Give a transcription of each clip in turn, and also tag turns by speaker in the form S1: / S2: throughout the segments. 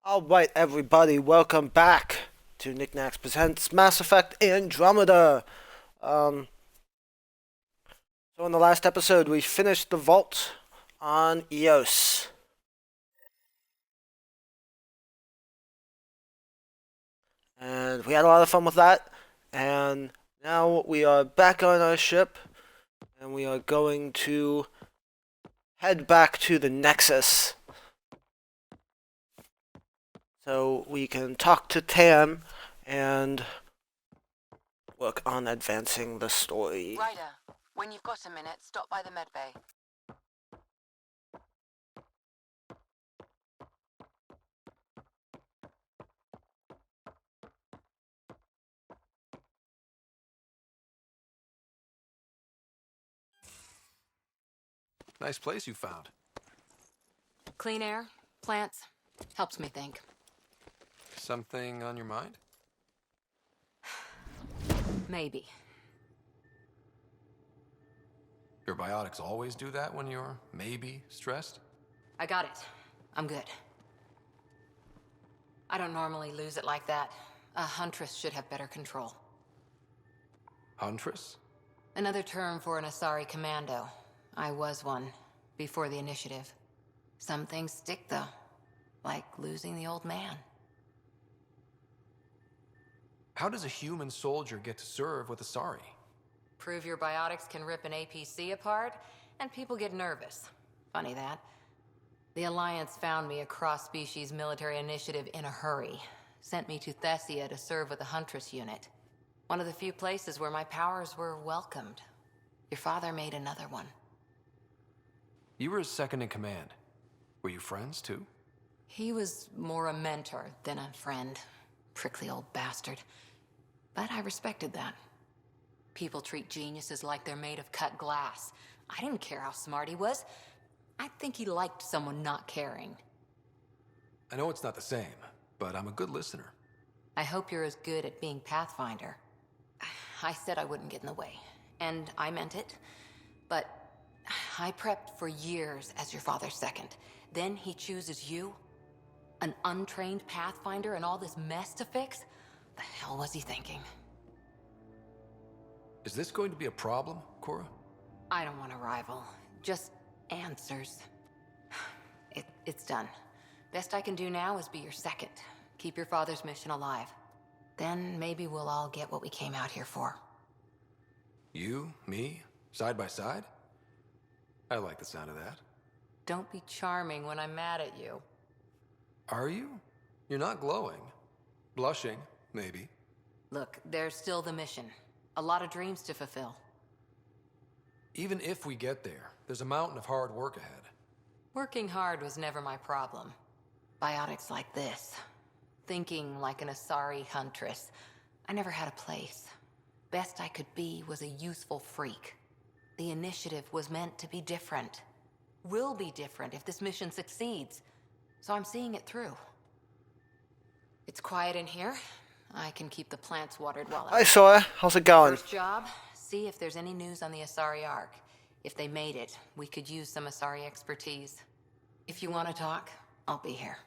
S1: Alright, everybody, welcome back to Nack Presents Mass Effect Andromeda. Um, so in the last episode, we finished the vault on Eos. And we had a lot of fun with that. And now we are back on our ship, and we are going to head back to the Nexus. So we can talk to Tam and work on advancing the story.
S2: Ryder, when you've got a minute, stop by the medbay.
S3: Nice place you found.
S2: Clean air, plants, helps me think.
S3: Something on your mind?
S2: Maybe.
S3: Your biotics always do that when you're maybe stressed?
S2: I got it. I'm good. I don't normally lose it like that. A huntress should have better control.
S3: Huntress?
S2: Another term for an Asari commando. I was one, before the initiative. Some things stick, though. Like losing the old man.
S3: How does a human soldier get to serve with Asari?
S2: Prove your biotics can rip an APC apart, and people get nervous. Funny that. The Alliance found me a cross-species military initiative in a hurry. Sent me to Thessia to serve with the Huntress unit. One of the few places where my powers were welcomed. Your father made another one.
S3: You were his second in command. Were you friends, too?
S2: He was more a mentor than a friend. Prickly old bastard. But I respected that. People treat geniuses like they're made of cut glass. I didn't care how smart he was. I think he liked someone not caring.
S3: I know it's not the same, but I'm a good listener.
S2: I hope you're as good at being Pathfinder. I said I wouldn't get in the way, and I meant it. But I prepped for years as your father's second. Then he chooses you? An untrained Pathfinder and all this mess to fix? The hell was he thinking?
S3: Is this going to be a problem, Cora?
S2: I don't want a rival. Just answers. It's done. Best I can do now is be your second. Keep your father's mission alive. Then maybe we'll all get what we came out here for.
S3: You, me, side by side? I like the sound of that.
S2: Don't be charming when I'm mad at you.
S3: Are you? You're not glowing. Blushing, maybe.
S2: Look, there's still the mission. A lot of dreams to fulfill.
S3: Even if we get there, there's a mountain of hard work ahead.
S2: Working hard was never my problem. Biotics like this. Thinking like an Asari huntress. I never had a place. Best I could be was a useful freak. The initiative was meant to be different. Will be different if this mission succeeds. So I'm seeing it through. It's quiet in here. I can keep the plants watered while
S1: Hi, Sora. How's it going?
S2: First job, see if there's any news on the Asari Ark. If they made it, we could use some Asari expertise. If you want to talk, I'll be here.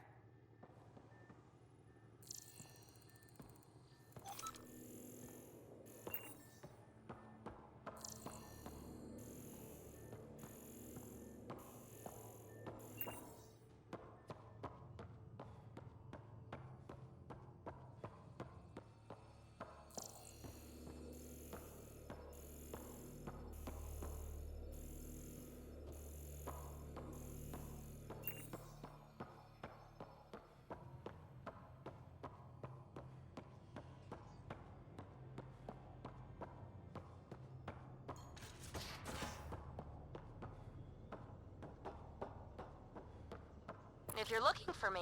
S4: If you're looking for me,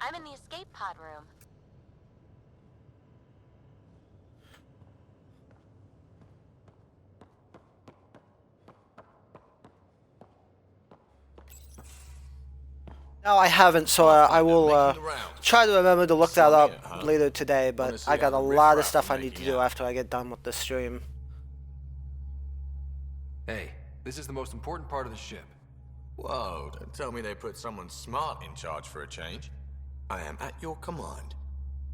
S4: I'm in the escape pod room.
S1: No, I haven't, so I will try to remember to look that up later today, but I got a lot of stuff I need to do after I get done with the stream.
S3: Hey, this is the most important part of the ship.
S5: Whoa, don't tell me they put someone smart in charge for a change. I am at your command.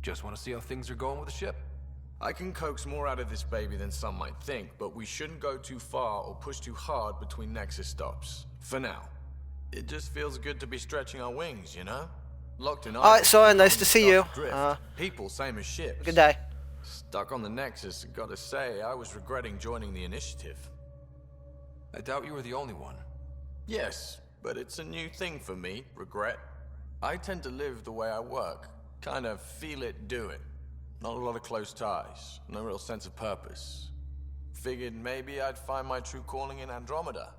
S3: Just want to see how things are going with the ship.
S5: I can coax more out of this baby than some might think, but we shouldn't go too far or push too hard between Nexus stops. For now. It just feels good to be stretching our wings, you know? Locked in
S1: Alright, Sora, nice to see you.
S5: People, same as ships.
S1: Good day.
S5: Stuck on the Nexus, gotta say, I was regretting joining the initiative.
S3: I doubt you were the only one.
S5: Yes, but it's a new thing for me, regret. I tend to live the way I work. Kind of feel it, do it. Not a lot of close ties, no real sense of purpose. Figured maybe I'd find my true calling in Andromeda.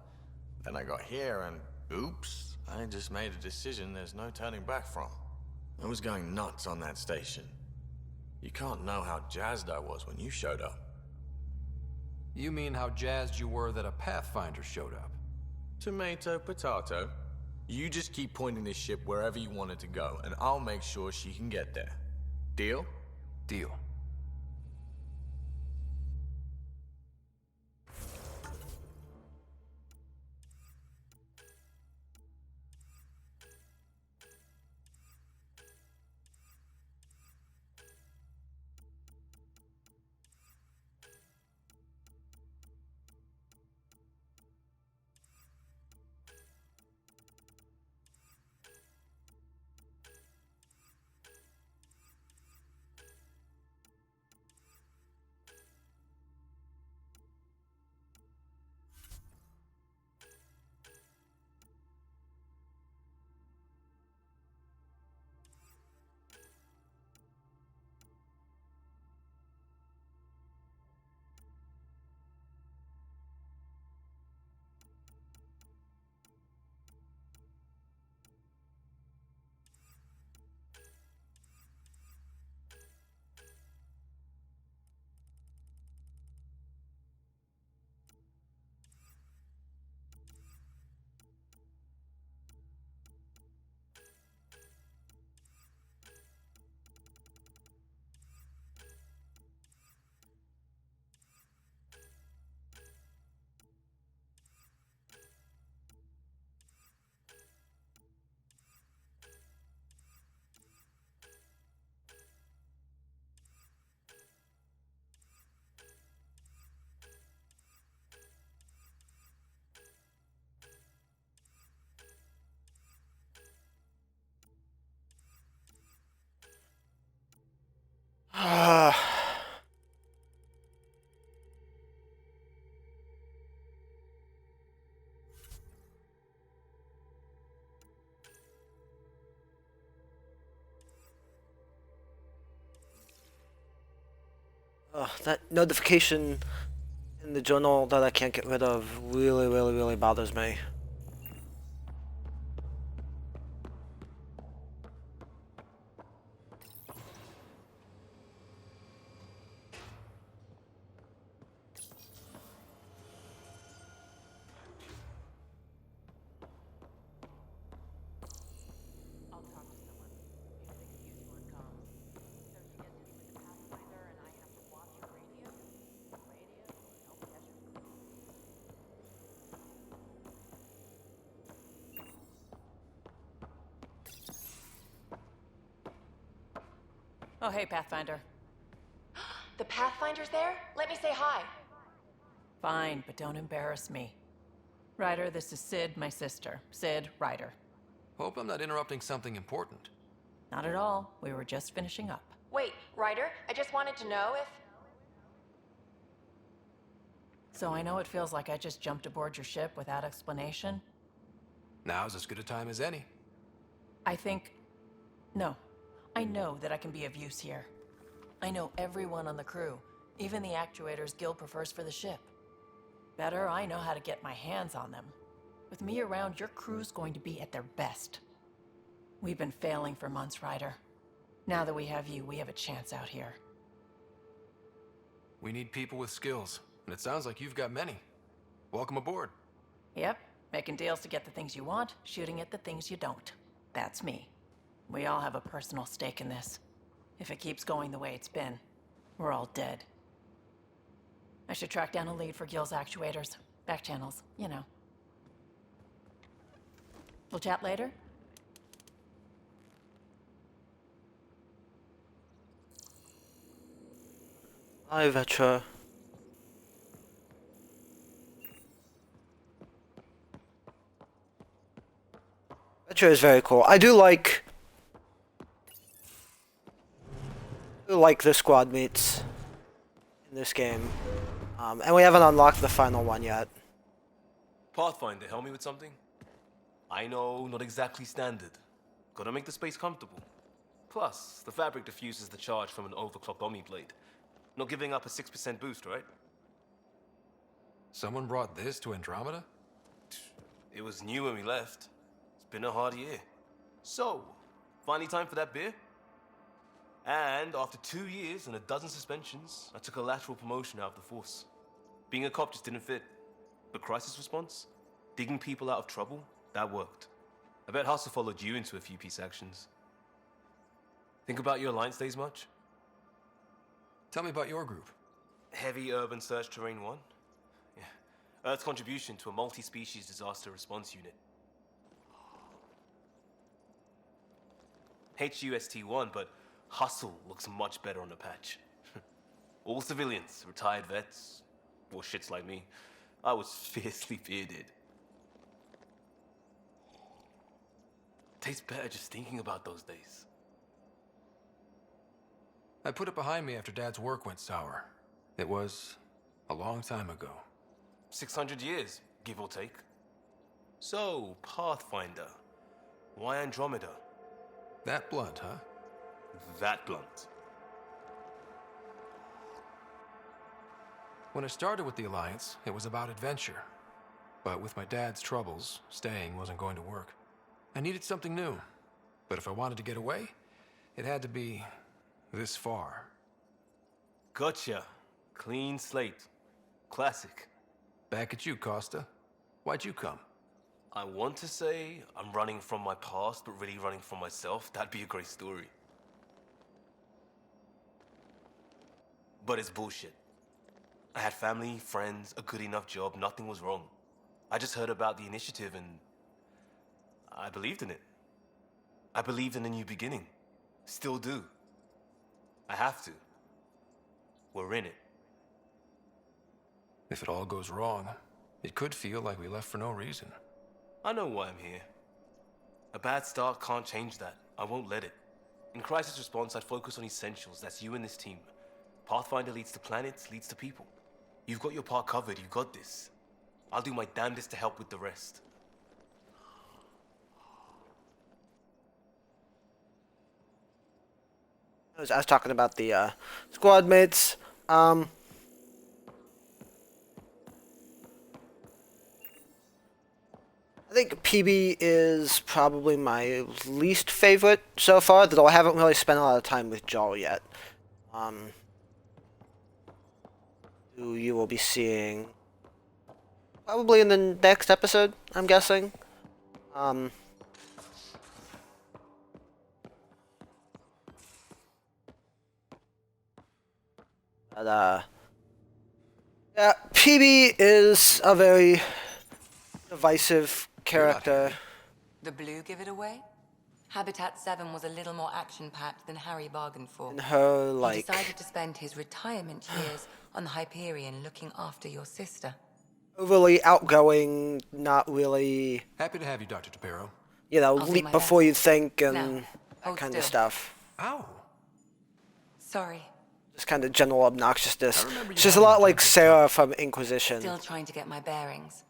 S5: Then I got here and, oops, I just made a decision there's no turning back from. I was going nuts on that station. You can't know how jazzed I was when you showed up.
S3: You mean how jazzed you were that a Pathfinder showed up?
S5: Tomato, potato. You just keep pointing this ship wherever you want it to go, and I'll make sure she can get there. Deal?
S3: Deal.
S1: That notification in the journal that I can't get rid of really bothers me.
S6: Oh, hey, Pathfinder.
S2: The Pathfinder's there? Let me say hi.
S6: Fine, but don't embarrass me. Ryder, this is Sid, my sister. Sid, Ryder.
S3: Hope I'm not interrupting something important.
S6: Not at all. We were just finishing up.
S2: Wait, Ryder, I just wanted to know if...
S6: So I know it feels like I just jumped aboard your ship without explanation.
S3: Now's as good a time as any.
S6: I think... No. I know that I can be of use here. I know everyone on the crew, even the actuators Gil prefers for the ship. Better, I know how to get my hands on them. With me around, your crew's going to be at their best. We've been failing for months, Ryder. Now that we have you, we have a chance out here.
S3: We need people with skills, and it sounds like you've got many. Welcome aboard.
S6: Yep, making deals to get the things you want, shooting at the things you don't. That's me. We all have a personal stake in this. If it keeps going the way it's been, we're all dead. I should track down a lead for Gil's actuators. Back channels, you know. We'll chat later?
S1: Hi, Vetra. Vetra is very cool. I do like the squad meets in this game. And we haven't unlocked the final one yet.
S7: Pathfinder, help me with something? I know, not exactly standard. Gotta make the space comfortable. Plus, the fabric diffuses the charge from an overclocked Omni blade. Not giving up a 6% boost, right?
S3: Someone brought this to Andromeda?
S7: It was new when we left. It's been a hard year. So, finally time for that beer? And after 2 years and a dozen suspensions, I took a lateral promotion out of the force. Being a cop just didn't fit. But crisis response? Digging people out of trouble? That worked. I bet Hustle followed you into a few peace actions. Think about your Alliance days much?
S3: Tell me about your group.
S7: Heavy Urban Search Terrain 1? Yeah. Earth's contribution to a multi-species disaster response unit. HUST-1, but Hustle looks much better on the patch. All civilians, retired vets, or shits like me. I was fiercely bearded. Tastes better just thinking about those days.
S3: I put it behind me after Dad's work went sour. It was a long time ago.
S7: 600 years, give or take. So, Pathfinder. Why Andromeda?
S3: That blunt, huh?
S7: That blunt.
S3: When I started with the Alliance, it was about adventure. But with my dad's troubles, staying wasn't going to work. I needed something new. But if I wanted to get away, it had to be this far.
S7: Gotcha. Clean slate. Classic.
S3: Back at you, Costa. Why'd you come?
S7: I want to say I'm running from my past, but really running from myself. That'd be a great story. But it's bullshit. I had family, friends, a good enough job, nothing was wrong. I just heard about the initiative and I believed in it. I believed in a new beginning. Still do. I have to. We're in it.
S3: If it all goes wrong, it could feel like we left for no reason.
S7: I know why I'm here. A bad start can't change that. I won't let it. In crisis response, I'd focus on essentials. That's you and this team. Pathfinder leads to planets, leads to people. You've got your part covered. You've got this. I'll do my damnedest to help with the rest.
S1: I was talking about the squad mates. I think PB is probably my least favorite so far, though I haven't really spent a lot of time with Joel yet. Who you will be seeing probably in the next episode, I'm guessing. But, yeah, PB is a very divisive character.
S2: The blue give it away? Habitat 7 was a little more action-packed than Harry bargained for.
S1: And her,
S2: He
S1: like,
S2: decided to spend his retirement years on the Hyperion looking after your sister.
S1: overly outgoing, not really,
S3: Happy to have you, Dr. Tapero.
S1: you know,
S2: I'll do
S1: leap
S2: my
S1: before
S2: best.
S1: you think and
S2: Now,
S1: that
S2: hold
S1: kind of
S2: still.
S1: stuff.
S3: Ow!
S2: Sorry.
S1: Just kind of general obnoxiousness.
S3: I remember you
S1: She's a
S3: having
S1: lot
S3: a
S1: like
S3: junkie
S1: Sarah from Inquisition.
S2: Still trying to get my bearings.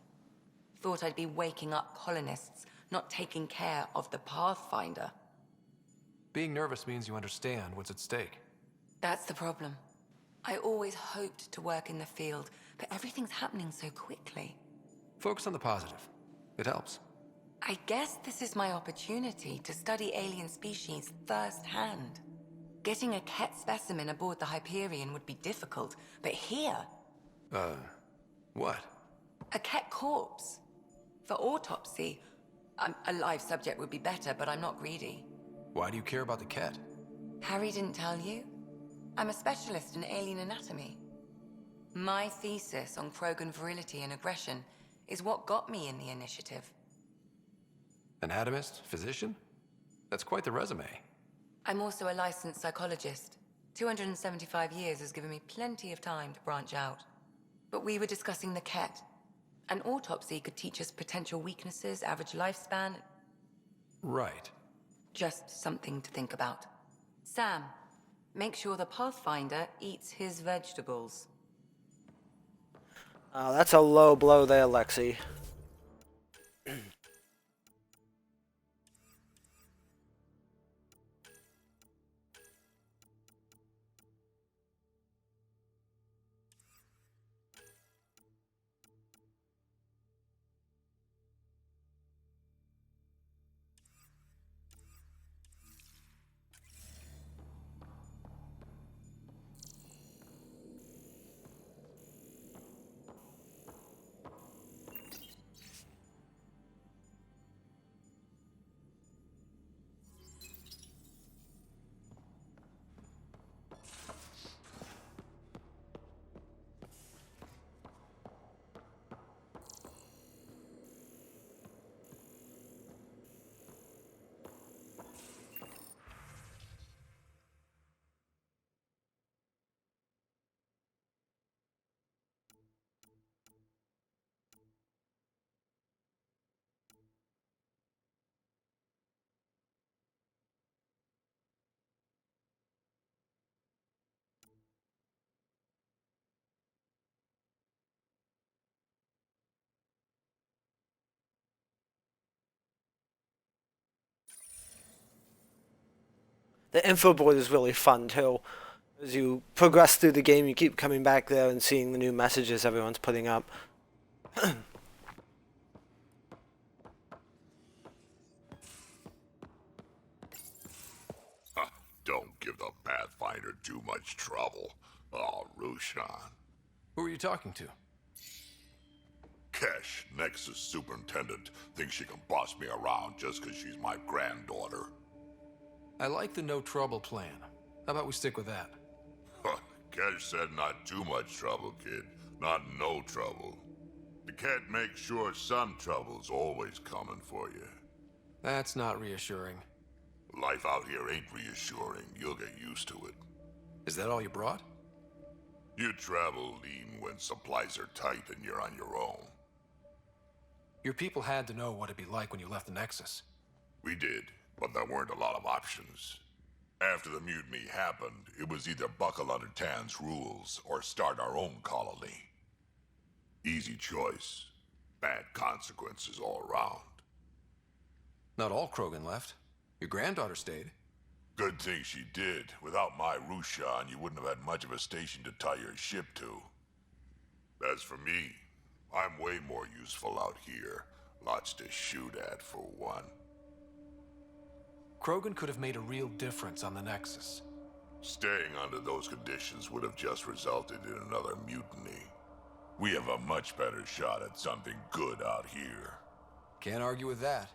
S2: Thought I'd be waking up colonists, not taking care of the Pathfinder.
S3: Being nervous means you understand what's at stake.
S2: That's the problem. I always hoped to work in the field, but everything's happening so quickly.
S3: Focus on the positive. It helps.
S2: I guess this is my opportunity to study alien species firsthand. Getting a Ket specimen aboard the Hyperion would be difficult, but here,
S3: What?
S2: a Ket corpse. For autopsy, a live subject would be better, but I'm not greedy.
S3: Why do you care about the cat?
S2: Harry didn't tell you? I'm a specialist in alien anatomy. My thesis on Krogan virility and aggression is what got me in the initiative.
S3: Anatomist? Physician? That's quite the resume.
S2: I'm also a licensed psychologist. 275 years has given me plenty of time to branch out. But we were discussing the Ket. An autopsy could teach us potential weaknesses, average lifespan.
S3: Right.
S2: Just something to think about. Sam, make sure the Pathfinder eats his vegetables.
S1: That's a low blow there, Lexi. The info board is really fun too. As you progress through the game, you keep coming back there and seeing the new messages everyone's putting up.
S8: Don't give the Pathfinder too much trouble. Oh, Rushan.
S3: Who are you talking to?
S8: Kesh, Nexus Superintendent, thinks she can boss me around just because she's my granddaughter.
S3: I like the no trouble plan. How about we stick with that?
S8: Kesh said not too much trouble, kid. Not no trouble. The cat makes sure some trouble's always coming for you.
S3: That's not reassuring.
S8: Life out here ain't reassuring. You'll get used to it.
S3: Is that all you brought?
S8: You travel lean when supplies are tight and you're on your own.
S3: Your people had to know what it'd be like when you left the Nexus.
S8: We did, but there weren't a lot of options. After the mutiny happened, it was either buckle under Tan's rules or start our own colony. Easy choice. Bad consequences all around.
S3: Not all Krogan left. Your granddaughter stayed.
S8: Good thing she did. Without my Rushan, you wouldn't have had much of a station to tie your ship to. As for me, I'm way more useful out here. Lots to shoot at, for one.
S3: Krogan could have made a real difference on the Nexus.
S8: Staying under those conditions would have just resulted in another mutiny. We have a much better shot at something good out here.
S3: Can't argue with that.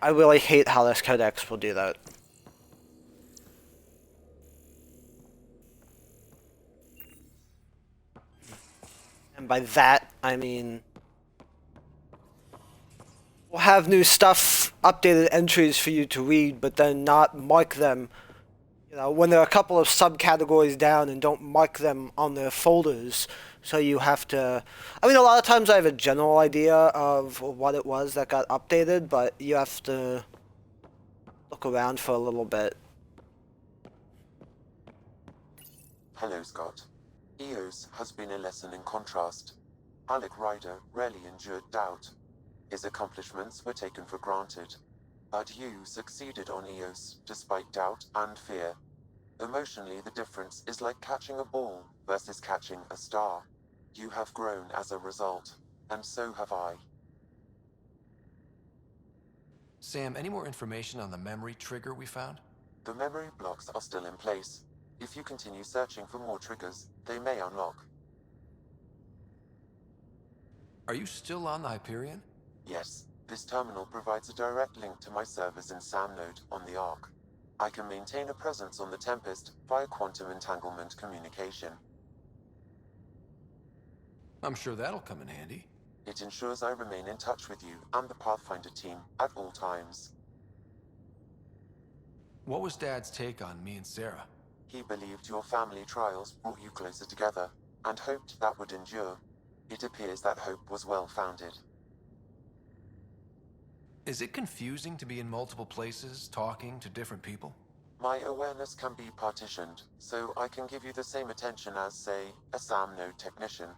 S1: I really hate how this codex will do that. And by that, I mean we'll have new stuff, updated entries for you to read, but then not mark them. You know, when there are a couple of subcategories down and don't mark them on their folders, so you have to... I mean, a lot of times I have a general idea of what it was that got updated, but you have to look around for a little bit.
S9: Hello, Scott. Eos has been a lesson in contrast. Alec Ryder rarely endured doubt. His accomplishments were taken for granted. But you succeeded on Eos, despite doubt and fear. Emotionally, the difference is like catching a ball versus catching a star. You have grown as a result, and so have I.
S3: Sam, any more information on the memory trigger we found?
S9: The memory blocks are still in place. If you continue searching for more triggers, they may unlock.
S3: Are you still on the Hyperion?
S9: Yes, this terminal provides a direct link to my servers in SAM node on the Ark. I can maintain a presence on the Tempest via quantum entanglement communication.
S3: I'm sure that'll come in handy.
S9: It ensures I remain in touch with you and the Pathfinder team at all times.
S3: What was Dad's take on me and Sarah?
S9: He believed your family trials brought you closer together, and hoped that would endure. It appears that hope was well-founded.
S3: Is it confusing to be in multiple places, talking to different people?
S9: My awareness can be partitioned, so I can give you the same attention as, say, a SAM node technician.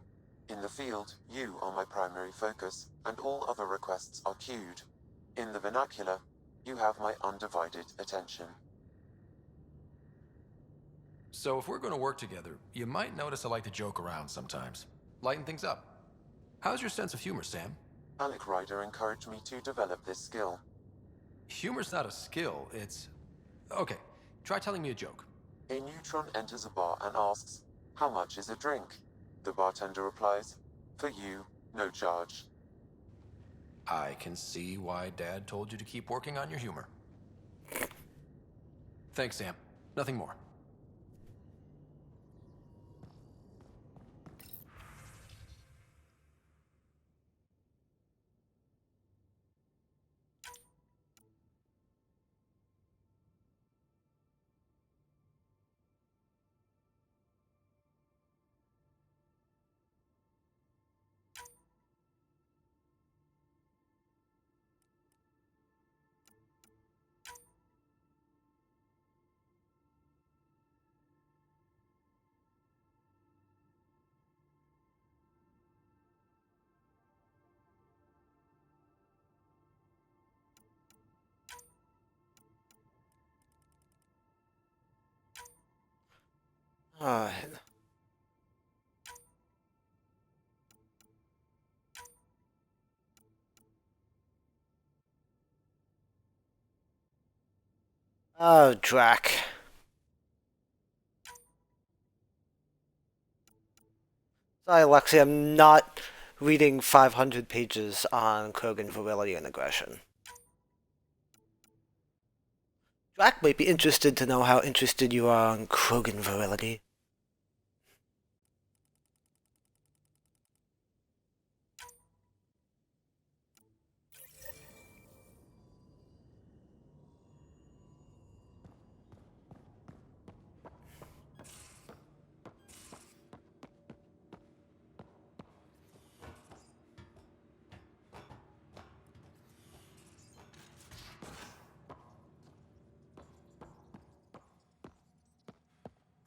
S9: In the field, you are my primary focus, and all other requests are queued. In the vernacular, you have my undivided attention.
S3: So if we're going to work together, you might notice I like to joke around sometimes. Lighten things up. How's your sense of humor, Sam?
S9: Alec Ryder encouraged me to develop this skill.
S3: Humor's not a skill, it's... Okay, try telling me a joke.
S9: A neutron enters a bar and asks, "How much is a drink?" The bartender replies, "For you, no charge."
S3: I can see why Dad told you to keep working on your humor. Thanks, Sam. Nothing more.
S1: Alright. Oh, Drac. Sorry, Lexi, I'm not reading 500 pages on Krogan virility and aggression. Drac might be interested to know how interested you are on Krogan virility.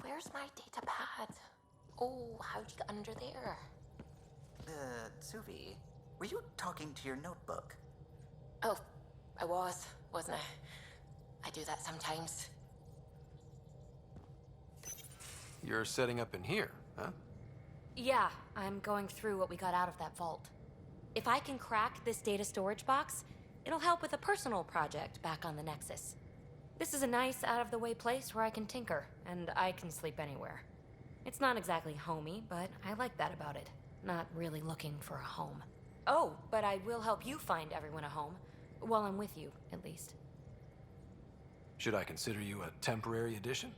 S4: Where's my data pad? Oh, how'd you get under there?
S10: Suvi, were you talking to your notebook?
S4: Oh, I wasn't I? I do that sometimes.
S3: You're setting up in here, huh?
S11: Yeah, I'm going through what we got out of that vault. If I can crack this data storage box, it'll help with a personal project back on the Nexus. This is a nice, out-of-the-way place where I can tinker, and I can sleep anywhere. It's not exactly homey, but I like that about it. Not really looking for a home. Oh, but I will help you find everyone a home. While I'm with you, at least.
S3: Should I consider you a temporary addition?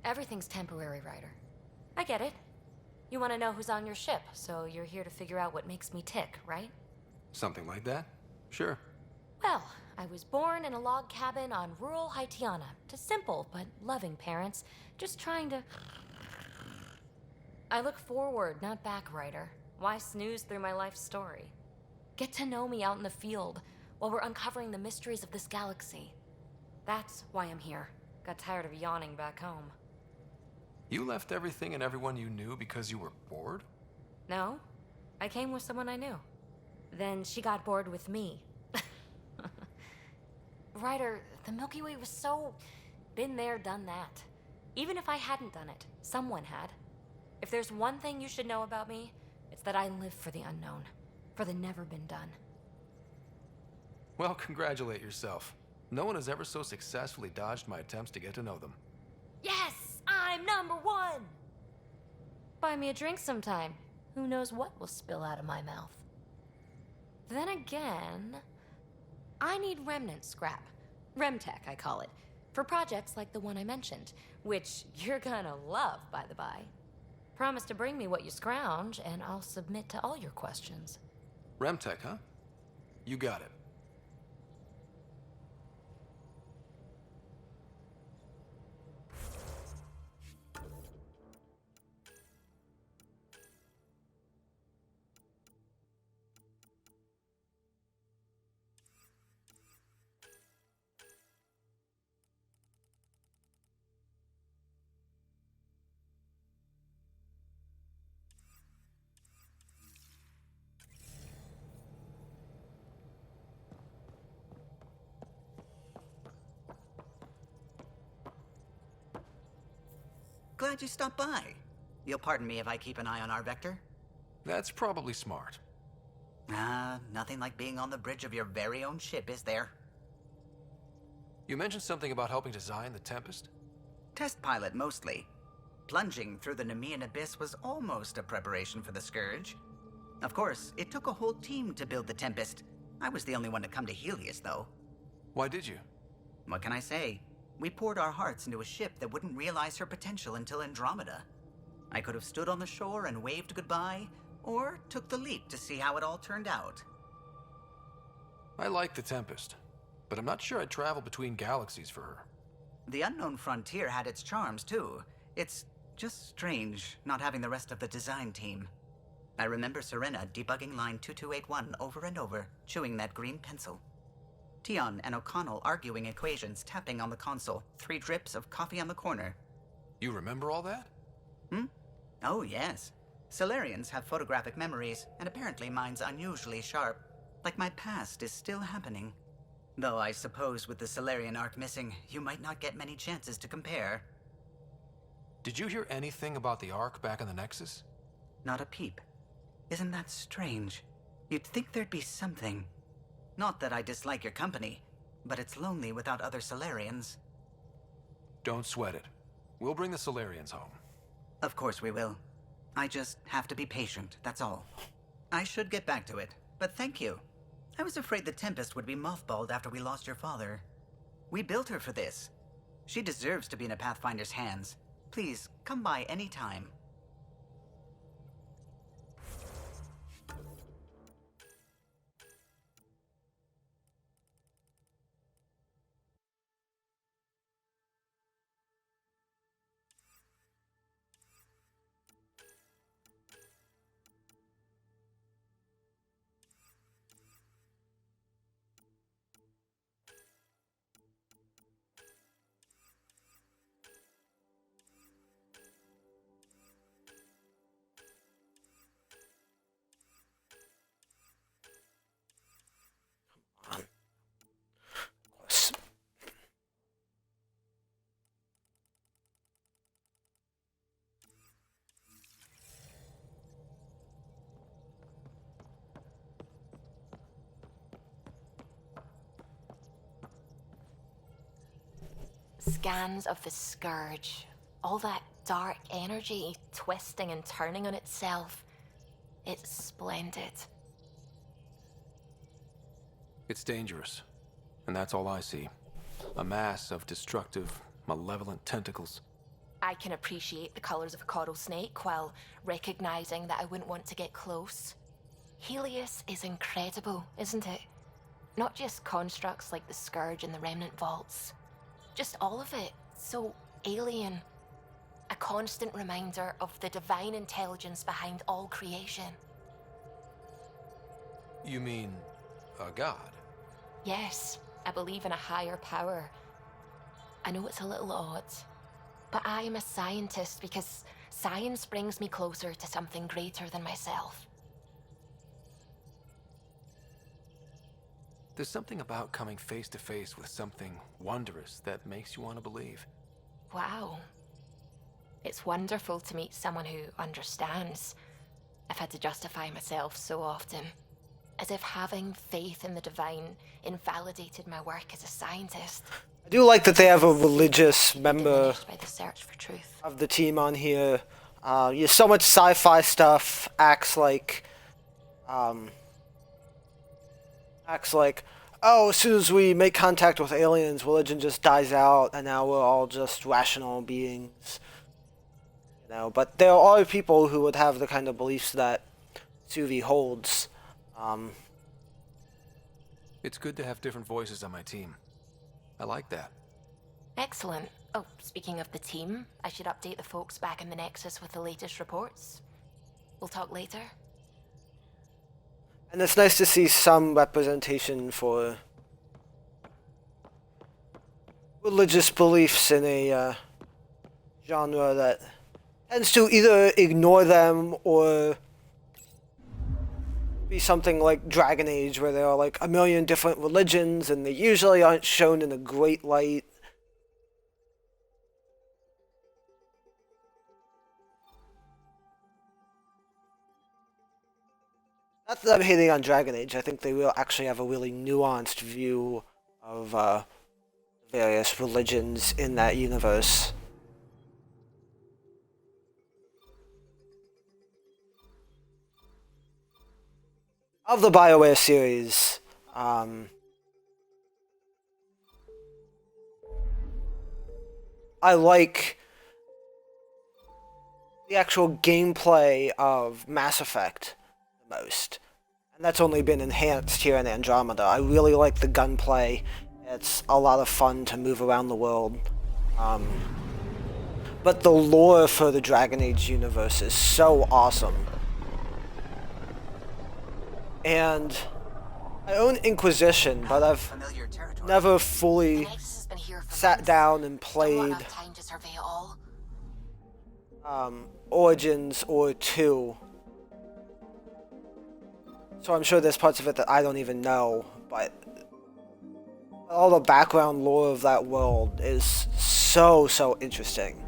S11: Everything's temporary, Ryder. I get it. You want to know who's on your ship, so you're here to figure out what makes me tick, right?
S3: Something like that? Sure.
S11: Well, I was born in a log cabin on rural Haitiana to simple but loving parents, just trying to... I look forward, not back, Ryder. Why snooze through my life story? Get to know me out in the field while we're uncovering the mysteries of this galaxy. That's why I'm here. Got tired of yawning back home.
S3: You left everything and everyone you knew because you were bored?
S11: No, I came with someone I knew. Then she got bored with me. Ryder, the Milky Way was so... been there, done that. Even if I hadn't done it, someone had. If there's one thing you should know about me, it's that I live for the unknown. For the never been done.
S3: Well, congratulate yourself. No one has ever so successfully dodged my attempts to get to know them.
S11: Yes, I'm #1! Buy me a drink sometime. Who knows what will spill out of my mouth. Then again, I need remnant scrap. Remtech, I call it. For projects like the one I mentioned, which you're gonna love, by the by. Promise to bring me what you scrounge, and I'll submit to all your questions.
S3: Remtech, huh? You got it.
S10: Glad you stopped by. You'll pardon me if I keep an eye on our vector?
S3: That's probably smart.
S10: Nothing like being on the bridge of your very own ship, is there?
S3: You mentioned something about helping design the Tempest?
S10: Test pilot, mostly. Plunging through the Nemean abyss was almost a preparation for the Scourge. Of course, it took a whole team to build the Tempest. I was the only one to come to Helios, though.
S3: Why did you?
S10: What can I say? We poured our hearts into a ship that wouldn't realize her potential until Andromeda. I could have stood on the shore and waved goodbye, or took the leap to see how it all turned out.
S3: I like the Tempest, but I'm not sure I'd travel between galaxies for her.
S10: The unknown frontier had its charms, too. It's just strange not having the rest of the design team. I remember Serena debugging line 2281 over and over, chewing that green pencil. Tion and O'Connell arguing equations, tapping on the console, 3 drips of coffee on the corner.
S3: You remember all that?
S10: Oh, yes. Solarians have photographic memories, and apparently mine's unusually sharp. Like my past is still happening. Though I suppose with the Solarian arc missing, you might not get many chances to compare.
S3: Did you hear anything about the Ark back in the Nexus?
S10: Not a peep. Isn't that strange? You'd think there'd be something. Not that I dislike your company, but it's lonely without other Solarians.
S3: Don't sweat it. We'll bring the Solarians home.
S10: Of course we will. I just have to be patient, that's all. I should get back to it, but thank you. I was afraid the Tempest would be mothballed after we lost your father. We built her for this. She deserves to be in a Pathfinder's hands. Please, come by any time.
S4: Scans of the Scourge. All that dark energy twisting and turning on itself. It's splendid.
S3: It's dangerous, and that's all I see. A mass of destructive, malevolent tentacles.
S4: I can appreciate the colors of a coral snake while recognizing that I wouldn't want to get close. Helios is incredible, isn't it? Not just constructs like the Scourge and the Remnant Vaults. Just all of it. So alien. A constant reminder of the divine intelligence behind all creation.
S3: You mean a god?
S4: Yes, I believe in a higher power. I know it's a little odd, but I am a scientist because science brings me closer to something greater than myself.
S3: There's something about coming face to face with something wondrous that makes you want to believe.
S4: Wow. It's wonderful to meet someone who understands. I've had to justify myself so often. as if having faith in the divine invalidated my work as a scientist.
S1: I do like that they have a religious member
S4: By the search for truth.
S1: of the team on here. So much sci-fi stuff acts like, oh, as soon as we make contact with aliens, religion just dies out, and now we're all just rational beings. But there are people who would have the kind of beliefs that Suvi holds.
S3: It's good to have different voices on my team. I like that.
S4: Excellent. Oh, speaking of the team, I should update the folks back in the Nexus with the latest reports. We'll talk later.
S1: And it's nice to see some representation for religious beliefs in a genre that tends to either ignore them or be something like Dragon Age, where there are like a million different religions and they usually aren't shown in a great light. Not that I'm hating on Dragon Age, I think they will actually have a really nuanced view of various religions in that universe. Of the BioWare series, I like the actual gameplay of Mass Effect the most. And that's only been enhanced here in Andromeda. I really like the gunplay. It's a lot of fun to move around the world. But the lore for the Dragon Age universe is so awesome. And I own Inquisition, but I've never fully sat down and played Origins or 2. So I'm sure there's parts of it that I don't even know, but all the background lore of that world is so interesting.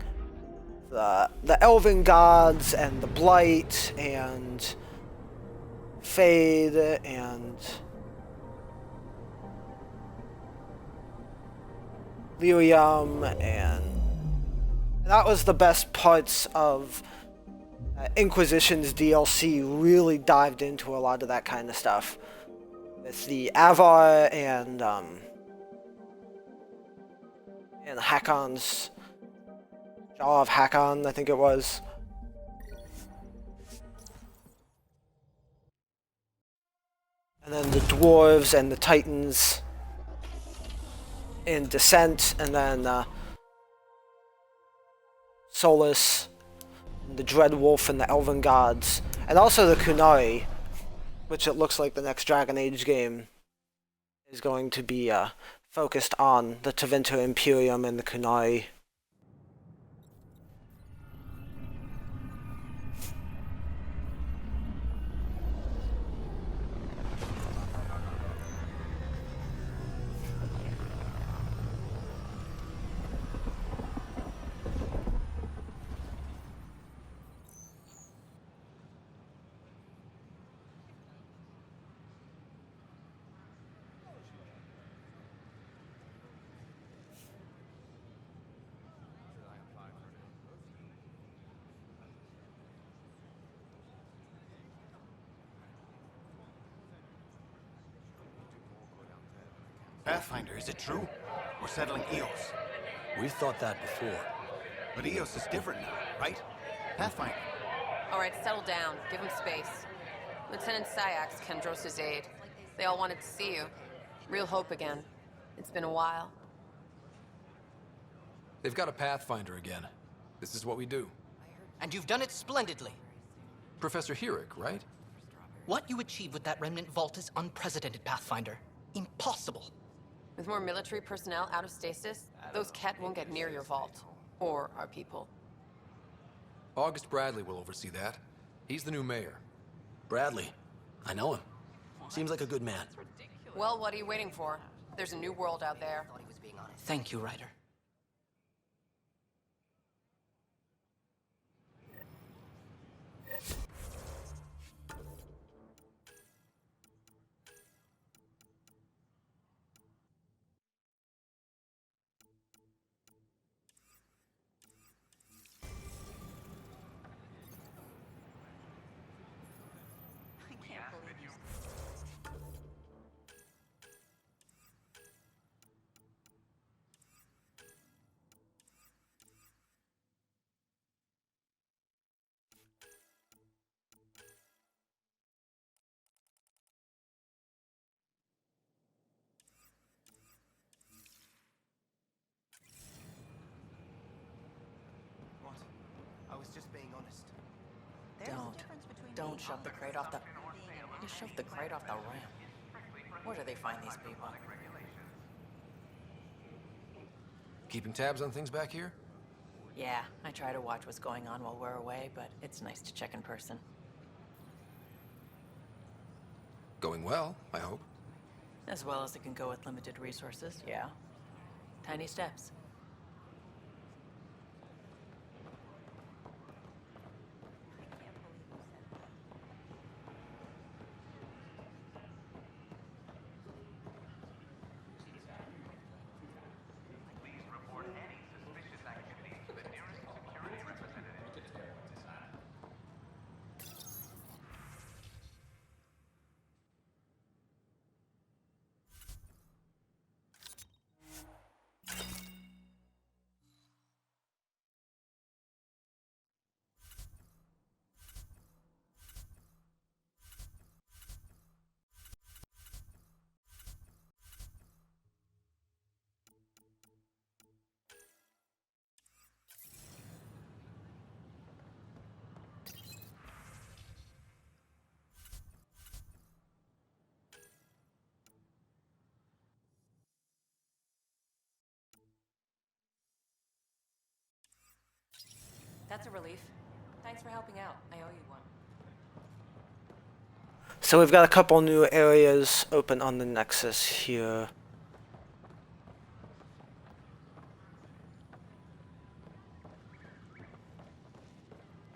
S1: The elven gods and the blight and Fade and Lyrium, and that was the best parts of Inquisition's DLC. Really dived into a lot of that kind of stuff with the Avar and Hakon's Jaw of Hakon, I think it was. And then the dwarves and the titans in Descent, and then Solus, and the Dreadwolf and the Elven Gods, and also the Kunari, which it looks like the next Dragon Age game is going to be focused on the Tevinter Imperium and the Kunari.
S12: Pathfinder, is it true? We're settling Eos.
S13: We've thought that before.
S12: But Eos is different now, right? Pathfinder.
S14: All right, settle down. Give him space. Lieutenant Syax, Kendros' aide. They all wanted to see you. Real hope again. It's been a while.
S3: They've got a Pathfinder again. This is what we do.
S15: And you've done it splendidly.
S3: Professor Herrick, right?
S15: What you achieved with that remnant vault is unprecedented, Pathfinder. Impossible.
S14: With more military personnel out of stasis, those Ket won't get near your vault. Or our people.
S3: August Bradley will oversee that. He's the new mayor.
S13: Bradley. I know him. Seems like a good man.
S14: Well, what are you waiting for? There's a new world out there.
S15: Thank you, Ryder.
S6: Don't shove the crate off the... You shoved the crate off the ramp. Where do they find these people?
S3: Keeping tabs on things back here?
S6: Yeah, I try to watch what's going on while we're away, but it's nice to check in person.
S3: Going well, I hope.
S6: As well as it can go with limited resources, yeah. Tiny steps.
S11: That's a relief. Thanks for helping out. I owe you one.
S1: So we've got a couple new areas open on the Nexus here.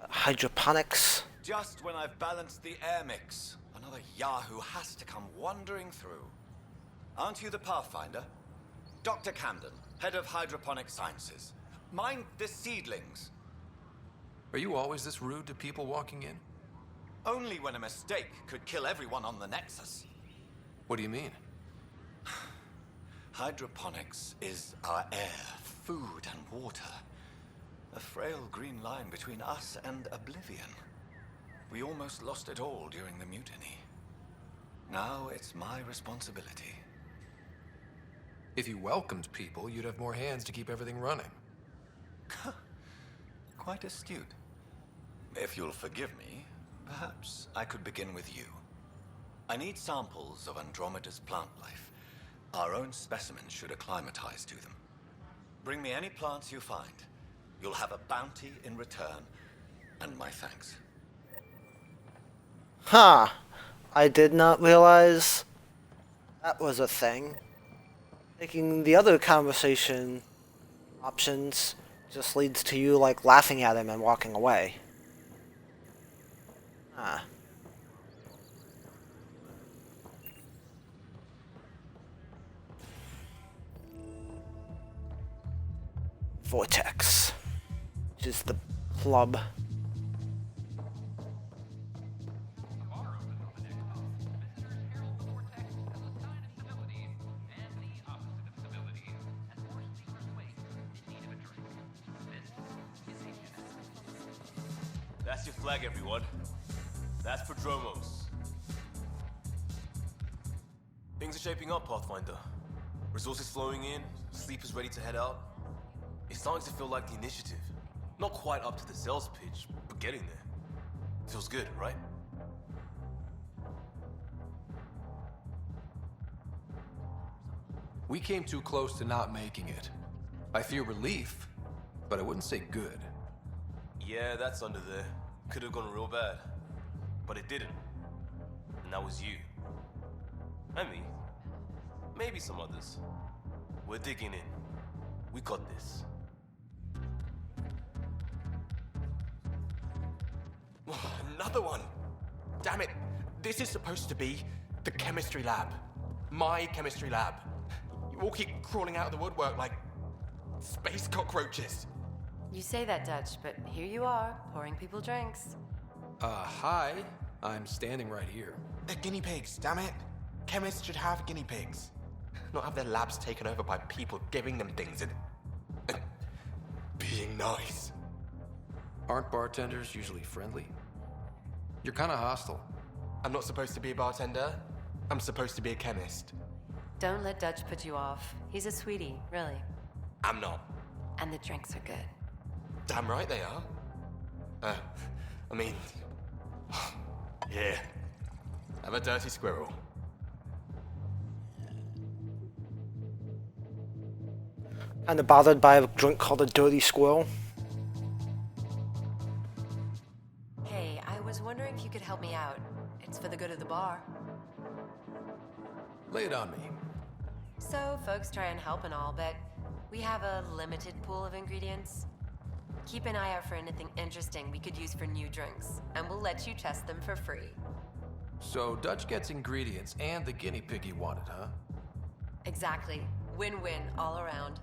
S1: Hydroponics.
S16: Just when I've balanced the air mix, another Yahoo has to come wandering through. Aren't you the Pathfinder? Dr. Camden, head of hydroponic sciences. Mind the seedlings.
S3: Are you always this rude to people walking in?
S16: Only when a mistake could kill everyone on the Nexus.
S3: What do you mean?
S16: Hydroponics is our air, food, and water. A frail green line between us and oblivion. We almost lost it all during the mutiny. Now it's my responsibility.
S3: If you welcomed people, you'd have more hands to keep everything running.
S16: Quite astute. If you'll forgive me, perhaps I could begin with you. I need samples of Andromeda's plant life. Our own specimens should acclimatize to them. Bring me any plants you find. You'll have a bounty in return, and my thanks.
S1: Huh. I did not realize that was a thing. Taking the other conversation options just leads to you, like, laughing at him and walking away. Huh. Vortex. Which is the club.
S7: That's your flag, everyone. That's Prodromos. Things are shaping up, Pathfinder. Resources flowing in, sleepers ready to head out. It's starting to feel like the initiative. Not quite up to the sales pitch, but getting there. Feels good, right?
S3: We came too close to not making it. I feel relief, but I wouldn't say good.
S7: Yeah, that's under there. Could have gone real bad. But it didn't. And that was you. And me. Maybe some others. We're digging in. We got this.
S12: Another one! Damn it! This is supposed to be the chemistry lab. My chemistry lab. You all keep crawling out of the woodwork like space cockroaches.
S17: You say that, Dutch, but here you are, pouring people drinks.
S3: Hi. I'm standing right here.
S12: They're guinea pigs, damn it. Chemists should have guinea pigs. Not have their labs taken over by people giving them things and being nice.
S3: Aren't bartenders usually friendly? You're kind of hostile.
S12: I'm not supposed to be a bartender. I'm supposed to be a chemist.
S17: Don't let Dutch put you off. He's a sweetie, really.
S12: I'm not.
S17: And the drinks are good.
S12: Damn right they are. I mean, Here. Have a dirty squirrel.
S1: Kind of bothered by a drink called a dirty squirrel.
S17: Hey, I was wondering if you could help me out. It's for the good of the bar.
S3: Lay it on me.
S17: So, folks try and help and all, but we have a limited pool of ingredients. Keep an eye out for anything interesting we could use for new drinks, and we'll let you test them for free.
S3: So Dutch gets ingredients and the guinea pig he wanted, huh?
S17: Exactly. Win-win all around.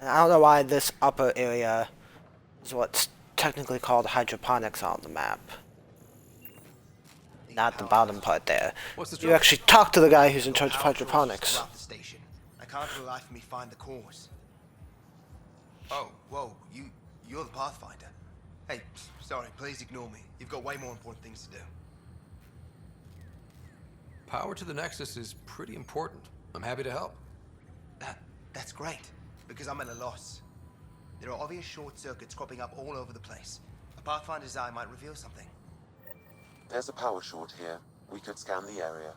S1: I don't know why this upper area is what's technically called hydroponics on the map. Not the bottom part there. You actually talk to the guy who's in charge of hydroponics.
S18: Throughout the station. I can't for the life of me find the cause. Oh, whoa, you're the Pathfinder. Hey, sorry, please ignore me. You've got way more important things to do.
S3: Power to the Nexus is pretty important. I'm happy to help.
S18: That's great, because I'm at a loss. There are obvious short circuits cropping up all over the place. A Pathfinder's eye might reveal something.
S9: There's a power short here. We could scan the area.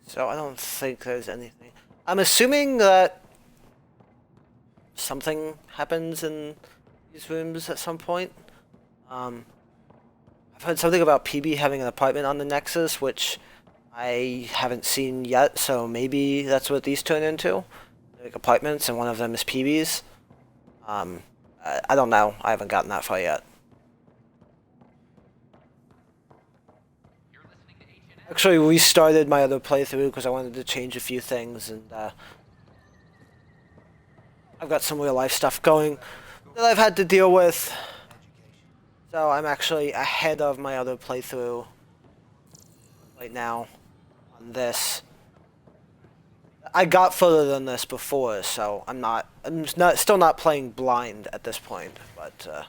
S1: So I don't think there's anything. I'm assuming that something happens in these rooms at some point. I've heard something about PB having an apartment on the Nexus, which I haven't seen yet, so maybe that's what these turn into. Like apartments, and one of them is PB's. I don't know. I haven't gotten that far yet. Actually restarted my other playthrough because I wanted to change a few things, and I've got some real life stuff going that I've had to deal with. So I'm actually ahead of my other playthrough right now on this. I got further than this before, so I'm still not playing blind at this point, but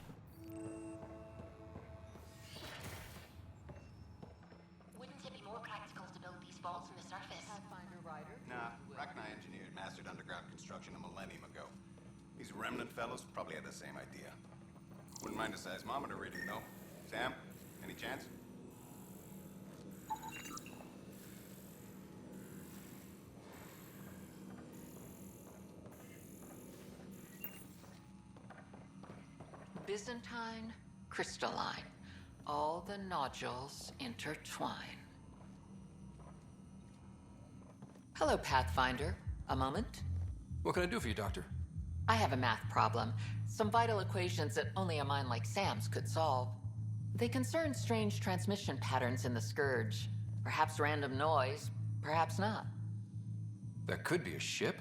S19: Remnant fellows probably had the same idea. Wouldn't mind a seismometer reading, though. Sam, any chance?
S2: Byzantine, crystalline. All the nodules intertwine. Hello, Pathfinder. A moment?
S3: What can I do for you, Doctor?
S2: I have a math problem. Some vital equations that only a mind like Sam's could solve. They concern strange transmission patterns in the Scourge. Perhaps random noise, perhaps not.
S3: That could be a ship,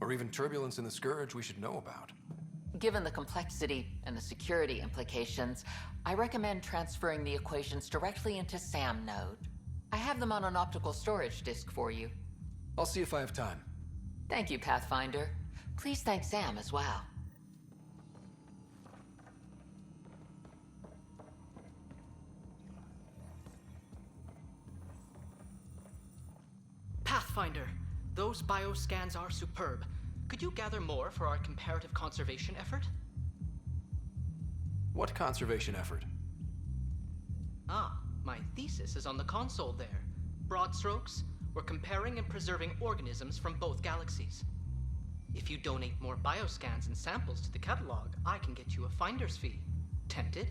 S3: or even turbulence in the Scourge we should know about.
S2: Given the complexity and the security implications, I recommend transferring the equations directly into SAM node. I have them on an optical storage disk for you.
S3: I'll see if I have time.
S2: Thank you, Pathfinder. Please thank Sam as well.
S15: Pathfinder, those bioscans are superb. Could you gather more for our comparative conservation effort?
S3: What conservation effort?
S15: Ah, my thesis is on the console there. Broad strokes, we're comparing and preserving organisms from both galaxies. If you donate more bioscans and samples to the catalog, I can get you a finder's fee. Tempted?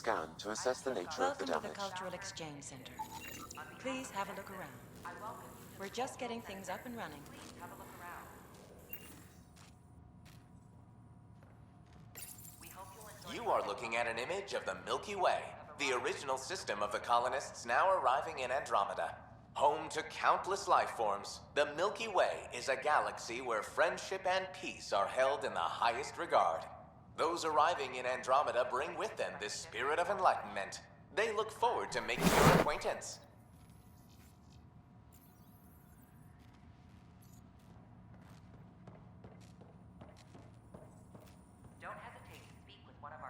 S9: Scan to assess the nature of the
S20: Welcome to
S9: damage.
S20: the Cultural Exchange Center. Please have a look around. We're just getting things up and running.
S21: You are looking at an image of the Milky Way, the original system of the colonists now arriving in Andromeda. Home to countless life forms, the Milky Way is a galaxy where friendship and peace are held in the highest regard. Those arriving in Andromeda bring with them this spirit of enlightenment. They look forward to making your acquaintance.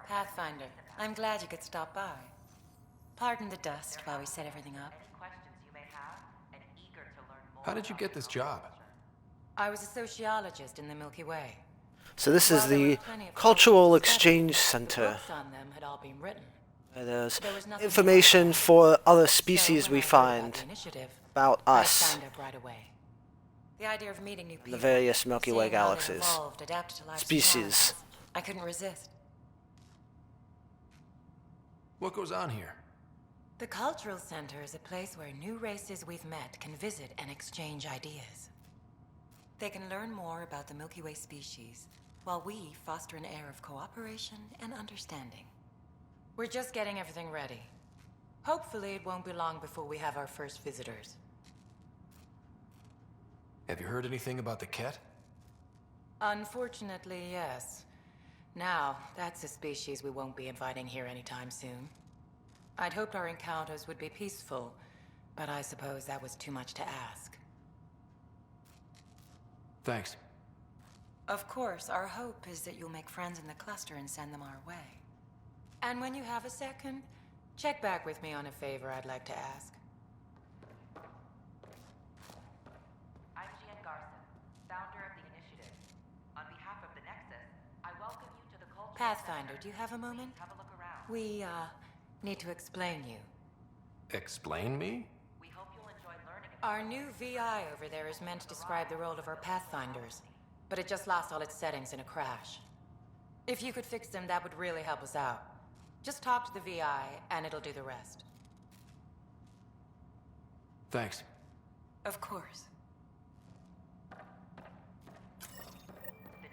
S20: Pathfinder, I'm glad you could stop by. Pardon the dust while we set everything up.
S3: How did you get this job?
S20: I was a sociologist in the Milky Way.
S1: So this is the Cultural Exchange Center.
S20: Books on them had all been written.
S1: Where there's
S20: There was nothing
S1: information for other species
S20: So when
S1: we
S20: I heard about
S1: find
S20: the initiative,
S1: about
S20: I
S1: us
S20: signed up right away. The idea of meeting new
S1: and
S20: people,
S1: the various Milky Way
S20: seeing how they've
S1: galaxies.
S20: evolved, adapted to life's
S1: Species.
S20: challenges, I couldn't resist.
S3: What goes on here?
S20: The Cultural Center is a place where new races we've met can visit and exchange ideas. They can learn more about the Milky Way species, while we foster an air of cooperation and understanding. We're just getting everything ready. Hopefully it won't be long before we have our first visitors.
S3: Have you heard anything about the Ket?
S20: Unfortunately, yes. Now, that's a species we won't be inviting here anytime soon. I'd hoped our encounters would be peaceful, but I suppose that was too much to ask.
S3: Thanks.
S20: Of course, our hope is that you'll make friends in the cluster and send them our way. And when you have a second, check back with me on a favor I'd like to ask.
S22: I'm Gian Garson, founder of the initiative. On behalf of the Nexus, I welcome you to the Cultural
S20: Pathfinder,
S22: Center.
S20: do you have a moment?
S22: Please have a look around.
S20: We, need to explain you.
S3: Explain me?
S22: We hope you'll enjoy learning about
S20: Our new VI over there is meant to describe the role of our Pathfinders, but it just lost all its settings in a crash. If you could fix them, that would really help us out. Just talk to the VI, and it'll do the rest.
S3: Thanks.
S20: Of course.
S22: the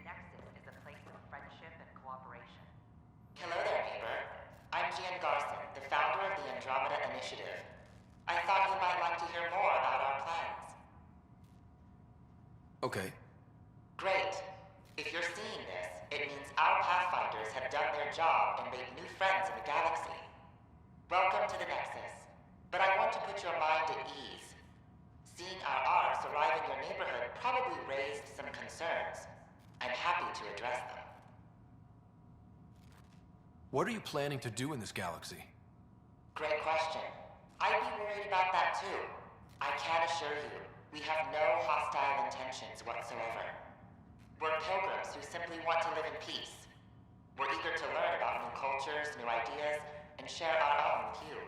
S22: Nexus is a place of friendship and cooperation. Hello there, neighbor. I'm Gian Garson, the founder of the Andromeda Initiative. I thought you might like to hear more about our plans.
S3: Okay.
S22: Great. If you're seeing this, it means our Pathfinders have done their job and made new friends in the galaxy. Welcome to the Nexus. But I want to put your mind at ease. Seeing our arcs arrive in your neighborhood probably raised some concerns. I'm happy to address them.
S3: What are you planning to do in this galaxy?
S22: Great question. I'd be worried about that too. I can assure you, we have no hostile intentions whatsoever. We're pilgrims who simply want to live in peace. We're eager to learn about new cultures, new ideas, and share our own with you.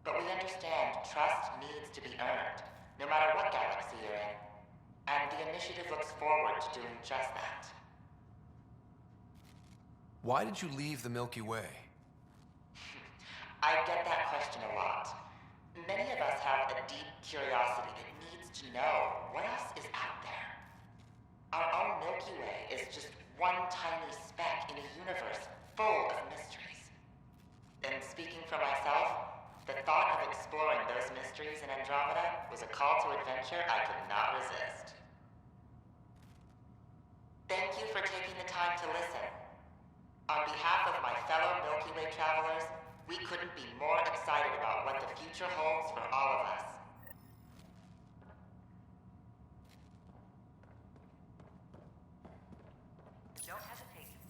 S22: But we understand trust needs to be earned, no matter what galaxy you're in. And the initiative looks forward to doing just that.
S3: Why did you leave the Milky Way?
S22: I get that question a lot. Many of us have a deep curiosity that needs to know what else is out there. Our own Milky Way is just one tiny speck in a universe full of mysteries. And speaking for myself, the thought of exploring those mysteries in Andromeda was a call to adventure I could not resist. Thank you for taking the time to listen. On behalf of my fellow Milky Way travelers, we couldn't be more excited about what the future holds for all of us.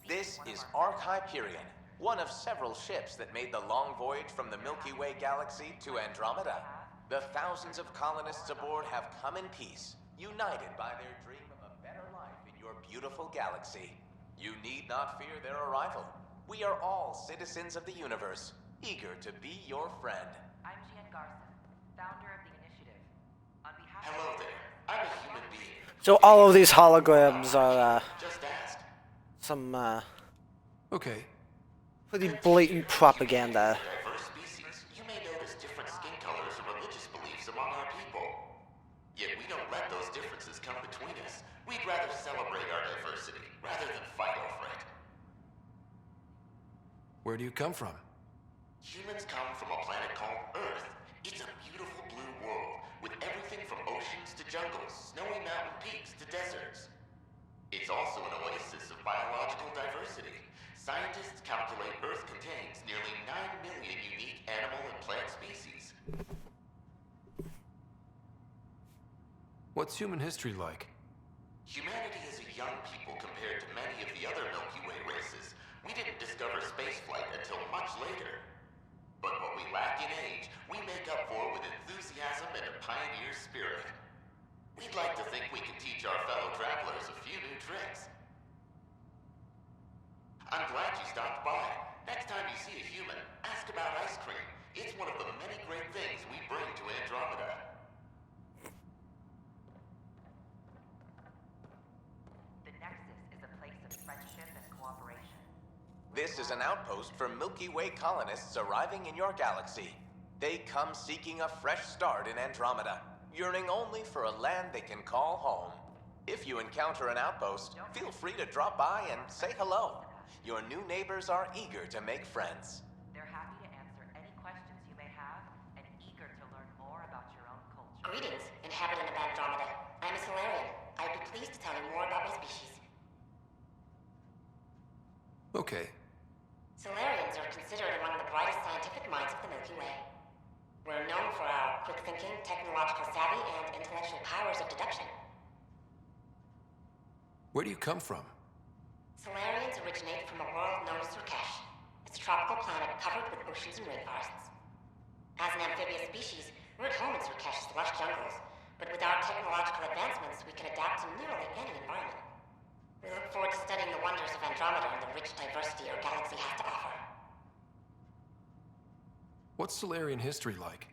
S21: This is Ark Hyperion, one of several ships that made the long voyage from the Milky Way galaxy to Andromeda. The thousands of colonists aboard have come in peace, united by their dream of a better life in your beautiful galaxy. You need not fear their arrival. We are all citizens of the universe, eager to be your friend.
S22: I'm Gian Garson, founder of the initiative. On behalf Hello there. I'm a human being.
S1: So all of these holograms are
S22: Just ask.
S1: some
S3: Okay.
S1: pretty blatant propaganda.
S22: Diverse species, you may notice different skin colors or religious beliefs among our people. Yet we don't let those differences come between us. We'd rather celebrate our diversity rather than fight over it.
S3: Where do you come from?
S22: Humans come from a planet called Earth. It's a beautiful blue world with everything from oceans to jungles, snowy mountain peaks to deserts. It's also an oasis of biological diversity. Scientists calculate Earth contains nearly 9 million unique animal and plant species.
S3: What's human history like?
S22: Humanity is a young people compared to many of the other Milky Way races. We didn't discover spaceflight until much later. But what we lack in age, we make up for with enthusiasm and a pioneer spirit. We'd like to think we can teach our fellow travelers a few new tricks. I'm glad you stopped by. Next time you see a human, ask about ice cream. It's one of the many great things we bring to Andromeda. The Nexus is a place of friendship and cooperation.
S21: This is an outpost for Milky Way colonists arriving in your galaxy. They come seeking a fresh start in Andromeda, yearning only for a land they can call home. If you encounter an outpost, feel free to drop by and say hello. Your new neighbors are eager to make friends.
S22: They're happy to answer any questions you may have and eager to learn more about your own culture. Greetings, inhabitant of Andromeda. I'm a Solarian. I'd be pleased to tell you more about my species.
S3: Okay.
S22: Solarians are considered among the brightest scientific minds of the Milky Way. We're known for our quick thinking, technological savvy, and intellectual powers of deduction.
S3: Where do you come from?
S22: Solarians originate from a world known as Surkesh. It's a tropical planet covered with oceans and rainforests. As an amphibious species, we're at home in Surkesh's lush jungles, but with our technological advancements, we can adapt to nearly any environment. We look forward to studying the wonders of Andromeda and the rich diversity our galaxy has to offer.
S3: What's Solarian history like?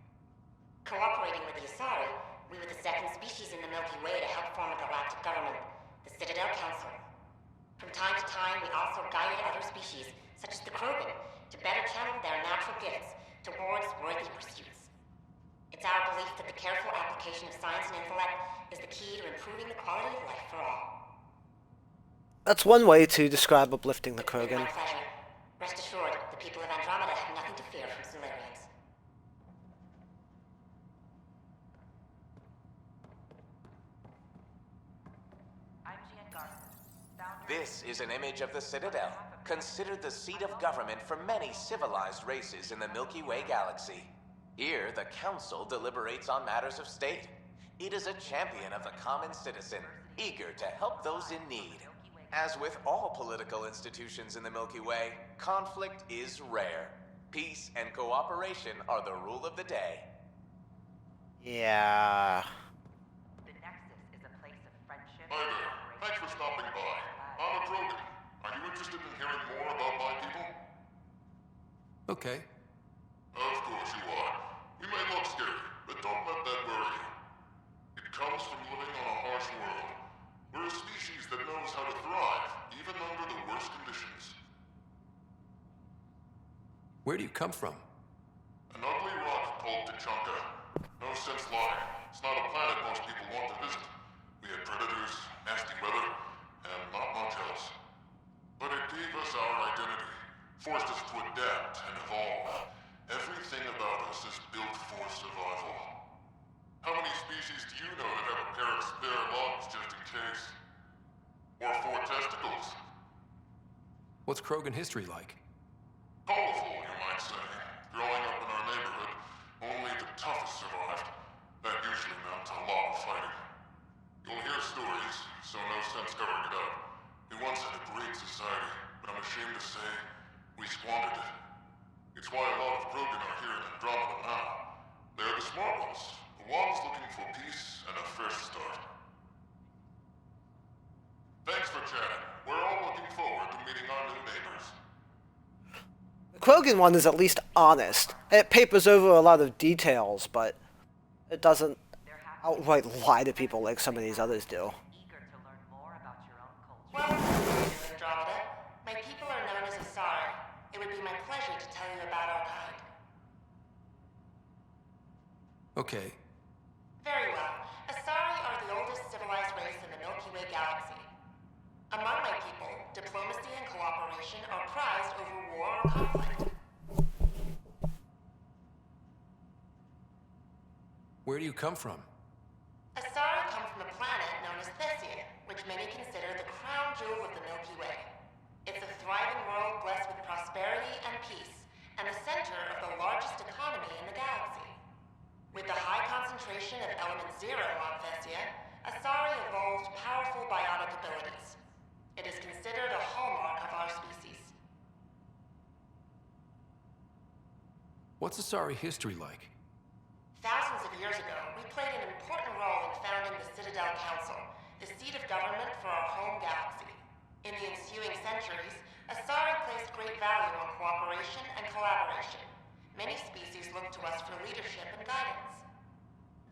S22: Cooperating with the Asari, we were the second species in the Milky Way to help form a galactic government, the Citadel Council. From time to time, we also guided other species, such as the Krogan, to better channel their natural gifts towards worthy pursuits. It's our belief that the careful application of science and intellect is the key to improving the quality of life for all.
S1: That's one way to describe uplifting the Krogan.
S22: My pleasure. Rest assured, the people of Andromeda have nothing to fear from Solarians. I'm Gian Garson.
S21: This is an image of the Citadel, considered the seat of government for many civilized races in the Milky Way galaxy. Here, the Council deliberates on matters of state. It is a champion of the common citizen, eager to help those in need. As with all political institutions in the Milky Way, conflict is rare. Peace and cooperation are the rule of the day.
S1: Yeah.
S22: The Nexus is a place of friendship.
S5: Hi there. Thanks for stopping by. I'm a Krogan. Are you interested in hearing more about my people?
S3: Okay.
S5: Of course you are. We may look scary, but don't let that worry you. It comes from living on a harsh world. We're a species that knows how to thrive, even under the worst conditions.
S3: Where do you come from?
S5: An ugly rock called Tachanka. No sense lying. It's not a planet most people want to visit. We had predators, nasty weather, and not much else. But it gave us our identity, forced us to adapt and evolve. Everything about us is built for survival. How many species do you know that have a pair of spare lungs just in case? Or 4 testicles?
S3: What's Krogan history like?
S5: Colorful, you might say. Growing up in our neighborhood, only the toughest survived. That usually meant a lot of fighting. You'll hear stories, so no sense covering it up. We once had a great society, but I'm ashamed to say, we squandered it. It's why a lot of Krogan are here in Andromeda now. They're the smart ones, the ones looking for peace and a fresh start. Thanks for chatting. We're all looking forward to meeting our new neighbors.
S1: The Krogan one is at least honest. It papers over a lot of details, but it doesn't outright lie to people like some of these others do.
S22: Welcome to Andromeda. My people are known as Asari. It would be my pleasure to tell you about our kind.
S3: Okay.
S22: Very well. Asari are the oldest civilized race in the Milky Way galaxy. Among my people, diplomacy and cooperation are prized over war or conflict.
S3: Where do you come from?
S22: Asari come from a planet known as Thessia, which many consider the crown jewel of the Milky Way. It's a thriving world blessed with prosperity and peace, and the center of the largest economy in the galaxy. With the high concentration of element zero on Thessia, Asari evolved powerful biotic abilities. It is considered a hallmark of our species.
S3: What's Asari history like?
S22: Thousands of years ago, we played an important role in founding the Citadel Council, the seat of government for our home galaxy. In the ensuing centuries, Asari placed great value on cooperation and collaboration. Many species look to us for leadership and guidance.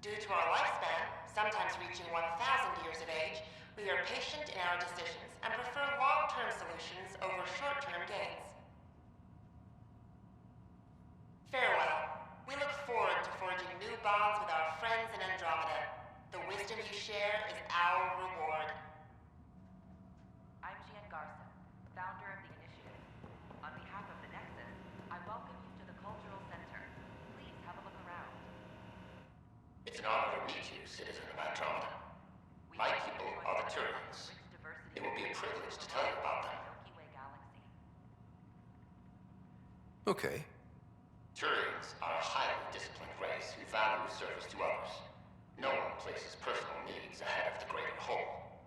S22: Due to our lifespan, sometimes reaching 1,000 years of age, we are patient in our decisions and prefer long-term solutions over short-term gains. Farewell. We look forward to forging new bonds with our friends in Andromeda. The wisdom you share is our reward.
S8: I'm Gian Garson, founder of the initiative. On behalf of the Nexus, I welcome you to the Cultural Center. Please have a look around.
S10: It's an honor to meet you, citizen of Andromeda. My people are the Turians. It will be a privilege to tell you about them.
S3: Okay.
S10: Turians are a highly disciplined race who value service to others. No one places personal needs ahead of the greater whole.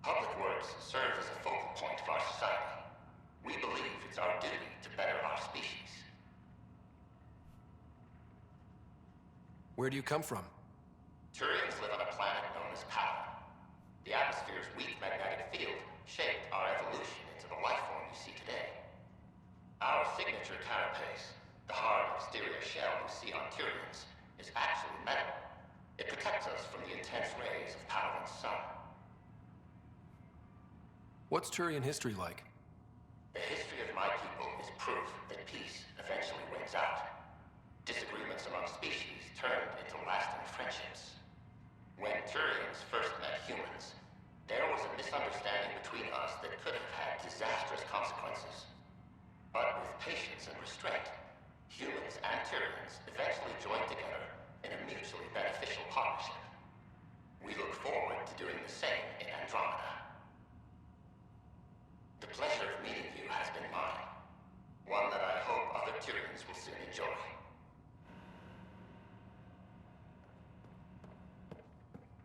S10: Public works serve as a focal point of our society. We believe it's our duty to better our species.
S3: Where do you come from?
S10: Turians live on a planet known as Power. The atmosphere's weak magnetic field shaped our evolution into the life form you see today. Our signature carapace, the hard exterior shell you see on Turians, is actually metal. It protects us from the intense rays of Power's sun.
S3: What's Turian history like?
S10: The history of my people is proof that peace eventually wins out. Disagreements among species turned into lasting friendships. When Turians first met humans, there was a misunderstanding between us that could have had disastrous consequences. But with patience and restraint, humans and Turians eventually joined together in a mutually beneficial partnership. We look forward to doing the same in Andromeda. The pleasure of meeting you has been mine. One that I hope other Turians will soon enjoy.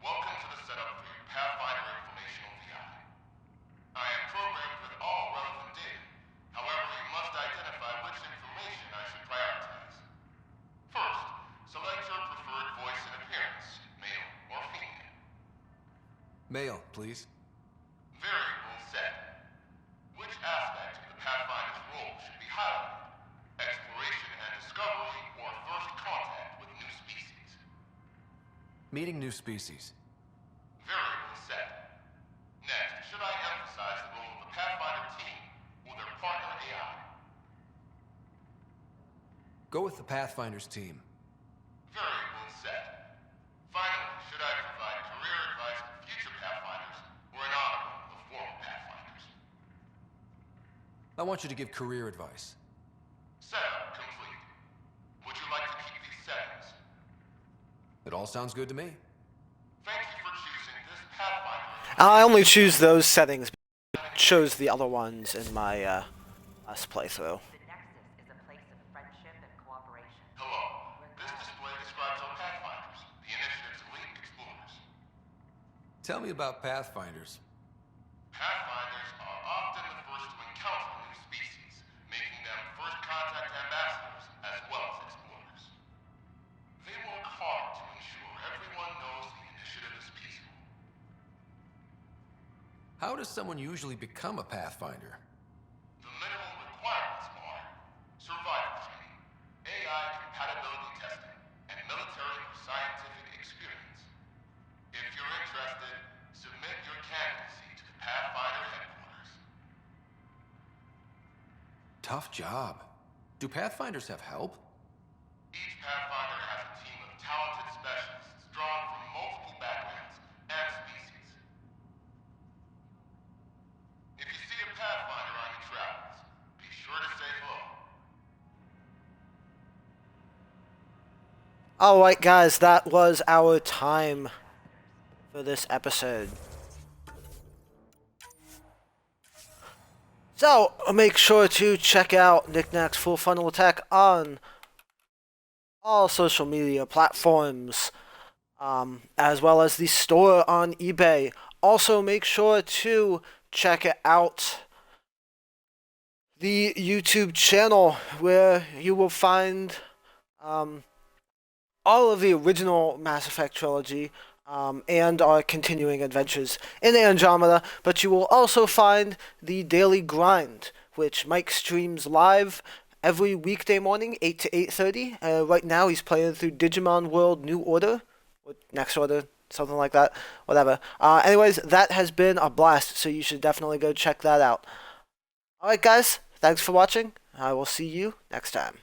S5: Welcome to the setup for your Pathfinder Informational VI. I am programmed with all relevant data. However, you must identify which information I should prioritize. First, select your preferred voice and appearance, male or female.
S3: Male, please.
S5: Variable set. Which aspect of the Pathfinder's role should be highlighted? Exploration and discovery, or first contact with new species?
S3: Meeting new species.
S5: Variable set. Next, should I emphasize the role of the Pathfinder team or their partner AI?
S3: Go with the Pathfinder's team.
S5: Variable set. Finally, should I provide career advice for future Pathfinders or an honor of former
S3: I want you to give career advice.
S5: Setup complete. Would you like to keep these settings?
S3: It all sounds good to me.
S5: Thank you for choosing this Pathfinder.
S1: I only choose those settings. It shows the other ones in my last playthrough.
S5: Hello. This display describes our Pathfinders, the Initiative's elite explorers.
S3: Tell me about Pathfinders.
S5: Pathfinders are often the first to encounter a new species, making them first contact ambassadors as well as explorers. They work hard to ensure everyone knows the Initiative is peaceful.
S3: How does someone usually become a Pathfinder?
S5: The minimum requirements are survival training, AI compatibility testing, and military or scientific experience. If you're interested, submit your candidacy to the Pathfinder headquarters.
S3: Tough job. Do Pathfinders have help?
S5: Each Pathfinder has a team of talented specialists drawn from multiple backgrounds and species. If you see a Pathfinder on your travels, be sure to say hello.
S1: Alright guys, that was our time for this episode. So, make sure to check out Knickknack's Full Frontal Attack on all social media platforms, as well as the store on eBay. Also, make sure to check out the YouTube channel where you will find all of the original Mass Effect trilogy and our continuing adventures in Andromeda, but you will also find the Daily Grind, which Mike streams live every weekday morning, 8 to 8:30. Right now he's playing through Digimon World New Order, or Next Order, something like that, whatever. Anyways, that has been a blast, so you should definitely go check that out. Alright guys, thanks for watching. I will see you next time.